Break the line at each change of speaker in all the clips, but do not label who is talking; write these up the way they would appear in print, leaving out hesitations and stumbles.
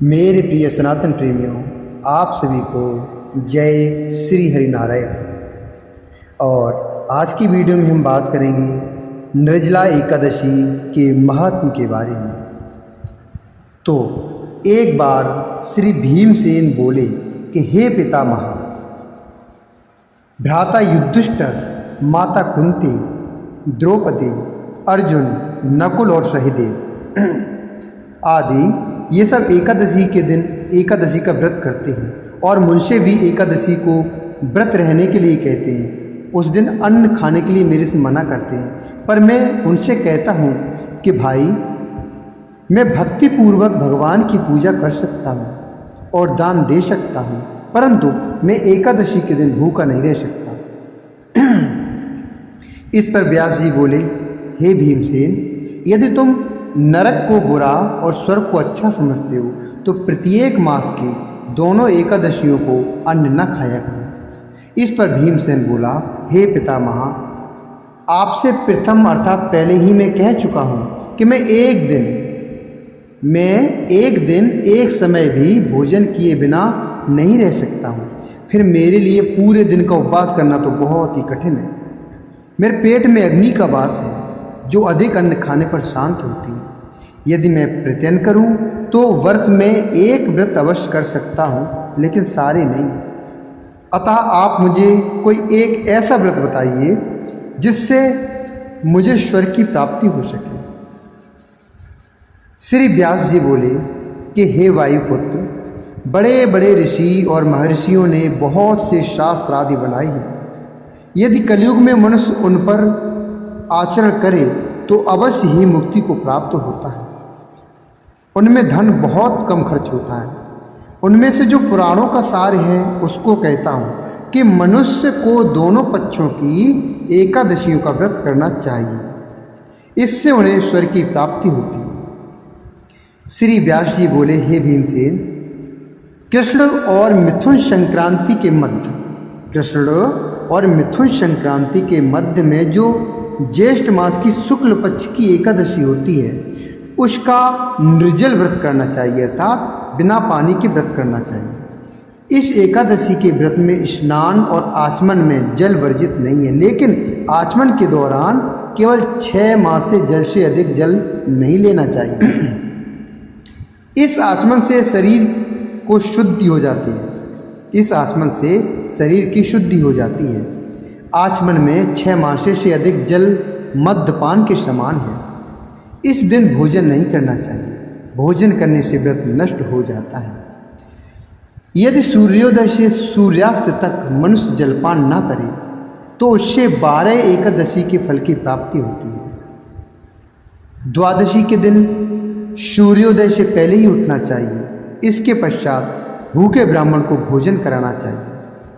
मेरे प्रिय सनातन प्रेमियों, आप सभी को जय श्री हरि नारायण। और आज की वीडियो में हम बात करेंगे निर्जला एकादशी के महत्व के बारे में। तो एक बार श्री भीमसेन बोले कि हे पितामह, भ्राता युधिष्ठिर, माता कुंती, द्रौपदी, अर्जुन, नकुल और सहदेव आदि ये सब एकादशी के दिन एकादशी का व्रत करते हैं और मुझसे भी एकादशी को व्रत रहने के लिए कहते हैं। उस दिन अन्न खाने के लिए मेरे से मना करते हैं, पर मैं उनसे कहता हूँ कि भाई, मैं भक्तिपूर्वक भगवान की पूजा कर सकता हूँ और दान दे सकता हूँ, परंतु मैं एकादशी के दिन भूखा नहीं रह सकता। इस पर व्यास जी बोले, हे भीमसेन, यदि तुम नरक को बुरा और स्वर्ग को अच्छा समझते हो तो प्रत्येक मास की दोनों एकादशियों को अन्न न खाया करो। इस पर भीमसेन बोला, हे पितामह, आपसे प्रथम अर्थात पहले ही मैं कह चुका हूँ कि मैं एक दिन एक समय भी भोजन किए बिना नहीं रह सकता हूँ। फिर मेरे लिए पूरे दिन का उपवास करना तो बहुत ही कठिन है। मेरे पेट में अग्नि का वास है जो अधिक अन्न खाने पर शांत होती है। यदि मैं प्रत्ययन करूं तो वर्ष में एक व्रत अवश्य कर सकता हूं, लेकिन सारे नहीं। अतः आप मुझे कोई एक ऐसा व्रत बताइए जिससे मुझे स्वर्ग की प्राप्ति हो सके। श्री व्यास जी बोले कि हे वायुपुत्र, बड़े बड़े ऋषि और महर्षियों ने बहुत से शास्त्र आदि बनाए हैं। यदि कलयुग में मनुष्य उन पर आचरण करे तो अवश्य ही मुक्ति को प्राप्त होता है। उनमें धन बहुत कम खर्च होता है। उनमें से जो पुराणों का सार है उसको कहता हूँ कि मनुष्य को दोनों पक्षों की एकादशियों का व्रत करना चाहिए, इससे उन्हें स्वर्ग की प्राप्ति होती है। श्री व्यास जी बोले, हे भीमसेन, कृष्ण और मिथुन संक्रांति के मध्य में जो ज्येष्ठ मास की शुक्ल पक्ष की एकादशी होती है उसका निर्जल व्रत करना चाहिए, अर्थात बिना पानी के व्रत करना चाहिए। इस एकादशी के व्रत में स्नान और आचमन में जल वर्जित नहीं है, लेकिन आचमन के दौरान केवल 6 मास से जल से अधिक जल नहीं लेना चाहिए। इस आचमन से शरीर को शुद्धि हो जाती है। इस आचमन से शरीर की शुद्धि हो जाती है। आचमन में 6 मासे से अधिक जल मद्यपान के समान है। इस दिन भोजन नहीं करना चाहिए। भोजन करने से व्रत नष्ट हो जाता है। यदि सूर्योदय से सूर्यास्त तक मनुष्य जलपान न करे तो उससे 12 एकादशी के फल की प्राप्ति होती है। द्वादशी के दिन सूर्योदय से पहले ही उठना चाहिए। इसके पश्चात भूखे ब्राह्मण को भोजन कराना चाहिए,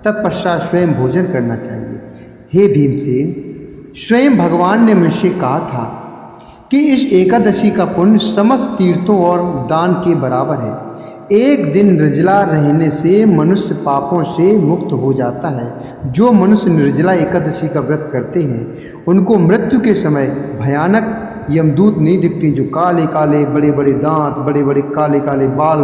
तत्पश्चात स्वयं भोजन करना चाहिए। हे भीमसेन, स्वयं भगवान ने मुझसे कहा था कि इस एकादशी का पुण्य समस्त तीर्थों और दान के बराबर है। एक दिन निर्जला रहने से मनुष्य पापों से मुक्त हो जाता है। जो मनुष्य निर्जला एकादशी का व्रत करते हैं उनको मृत्यु के समय भयानक यमदूत नहीं दिखते, जो काले काले बड़े बड़े दांत, बड़े बड़े काले काले बाल,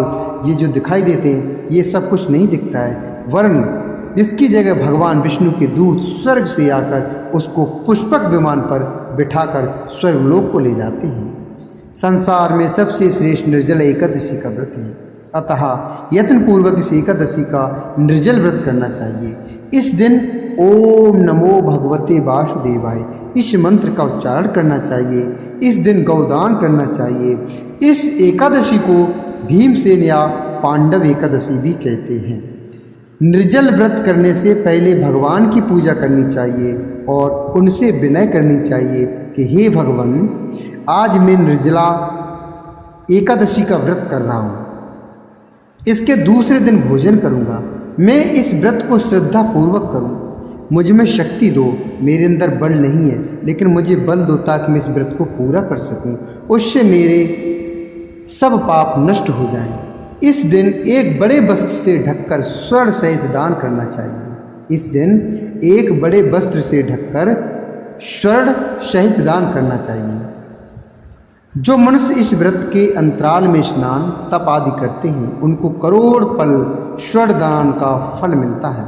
ये जो दिखाई देते हैं, ये सब कुछ नहीं दिखता है। वर्ण इसकी जगह भगवान विष्णु के दूत स्वर्ग से आकर उसको पुष्पक विमान पर बिठाकर स्वर्गलोक को ले जाते हैं। संसार में सबसे श्रेष्ठ निर्जल एकादशी का व्रत है। अतः यत्नपूर्वक इस एकादशी का निर्जल व्रत करना चाहिए। इस दिन ओम नमो भगवते वासुदेवाय इस मंत्र का उच्चारण करना चाहिए। इस दिन गौदान करना चाहिए। इस एकादशी को भीमसेन या पांडव एकादशी भी कहते हैं। निर्जल व्रत करने से पहले भगवान की पूजा करनी चाहिए और उनसे विनय करनी चाहिए कि हे भगवान, आज मैं निर्जला एकादशी का व्रत कर रहा हूँ। इसके दूसरे दिन भोजन करूँगा। मैं इस व्रत को श्रद्धा पूर्वक करूँ। मुझ में शक्ति दो। मेरे अंदर बल नहीं है, लेकिन मुझे बल दो ताकि मैं इस व्रत को पूरा कर सकूँ। उससे मेरे सब पाप नष्ट हो जाएं। इस दिन एक बड़े वस्त्र से ढककर स्वर्ण सहित दान करना चाहिए। इस दिन एक बड़े वस्त्र से ढककर स्वर्ण सहित दान करना चाहिए। जो मनुष्य इस व्रत के अंतराल में स्नान तप आदि करते हैं उनको करोड़ पल स्वर्ण दान का फल मिलता है।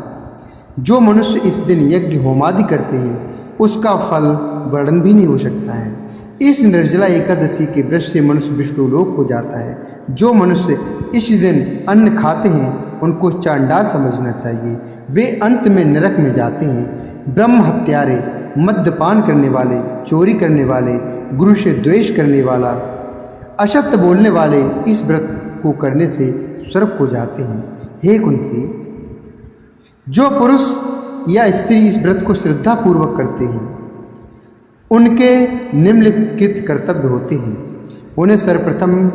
जो मनुष्य इस दिन यज्ञ होमादि करते हैं उसका फल वर्णन भी नहीं हो सकता है। इस निर्जला एकादशी के व्रत से मनुष्य विष्णु लोक को जाता है। जो मनुष्य इस दिन अन्न खाते हैं उनको चांडाल समझना चाहिए, वे अंत में नरक में जाते हैं। ब्रह्म हत्यारे, मद्यपान करने वाले, चोरी करने वाले, गुरु से द्वेष करने वाला, असत्य बोलने वाले इस व्रत को करने से स्वर्ग को जाते हैं। हे कुंती, जो पुरुष या स्त्री इस व्रत को श्रद्धापूर्वक करते हैं उनके निम्नलिखित कर्तव्य होते हैं। उन्हें सर्वप्रथम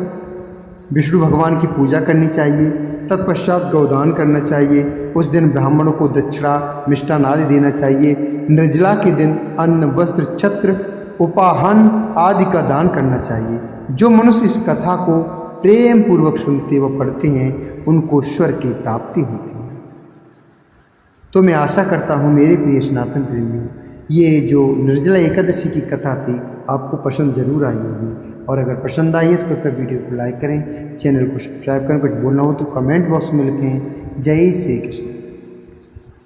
विष्णु भगवान की पूजा करनी चाहिए, तत्पश्चात गौदान करना चाहिए, उस दिन ब्राह्मणों को दक्षिणा मिष्टान आदि देना चाहिए, निर्जला के दिन अन्न वस्त्र छत्र उपाहन आदि का दान करना चाहिए। जो मनुष्य इस कथा को प्रेम पूर्वक सुनते व पढ़ते हैं उनको स्वर्ग की प्राप्ति होती है। तो मैं आशा करता हूँ मेरे प्रिय सनातन प्रेमियों, ये जो निर्जला एकादशी की कथा थी आपको पसंद जरूर आई होगी, और अगर पसंद आई है तो कृपया वीडियो को लाइक करें, चैनल को सब्सक्राइब करें। कुछ बोलना हो तो कमेंट बॉक्स में लिखें। जय श्री कृष्ण।